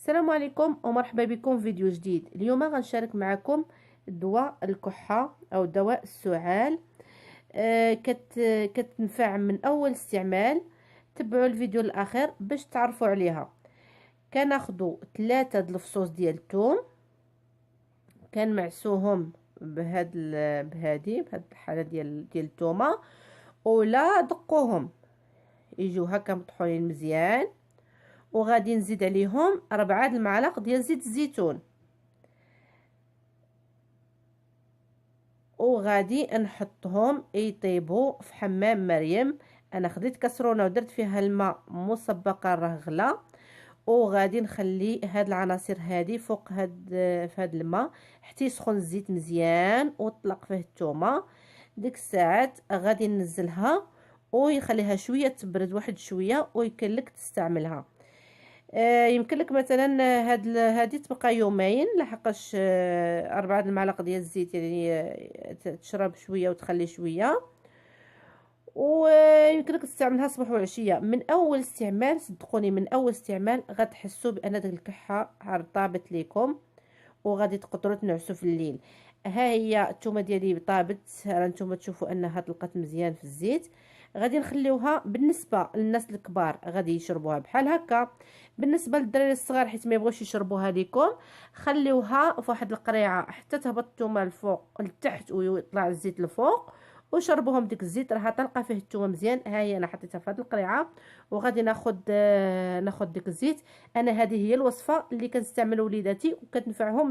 السلام عليكم ومرحبا بكم في فيديو جديد. اليوم غنشارك معكم دواء الكحة او دواء السعال. كتنفع من اول استعمال. تبعوا الفيديو الاخير باش تعرفوا عليها. كناخذوا 3 د الفصوص ديال الثوم، كنمعسوهم بهذه الحاله ديال الثومه، ولا دقوهم يجيو هكا مطحونين مزيان. وغادي نزيد عليهم 4 المعالق ديال زيت الزيتون، وغادي نحطهم يطيبوا في حمام مريم. انا خديت كسرونه ودرت فيها الماء مسبقا راه غلا، وغادي نخلي هاد العناصر هادي فوق في هاد الماء حتى يسخن الزيت مزيان وطلق فيه الثومه. ديك الساعات غادي ننزلها ويخليها شويه تبرد واحد شويه، ويمكن لك تستعملها. يمكن لك مثلا هذه تبقى يومين، لحقاش 4 المعالق ديال الزيت يعني تشرب شويه وتخلي شويه. ويمكن لك تستعملها صباح وعشيه. من اول استعمال صدقوني، من اول استعمال غتحسوا بان ديك الكحه طابت ليكم، وغادي تقدروا تنعسوا في الليل. ها هي الثومه ديالي طابت، راه نتوما تشوفوا انها طلقت مزيان في الزيت. غادي نخليوها. بالنسبه للناس الكبار غادي يشربوها بحال هكا. بالنسبه للدراري الصغار حيت ما يبغوش يشربوها ليكم، خليوها في واحد القريعه حتى تهبط الثومه الفوق لتحت ويطلع الزيت الفوق، وشربوهم ديك الزيت راه طلقه فيه الثومه مزيان. ها هي انا حطيتها في هذه القريعه، وغادي ناخذ ديك الزيت. انا هذه هي الوصفه اللي كنستعمل وليداتي وكتنفعهم.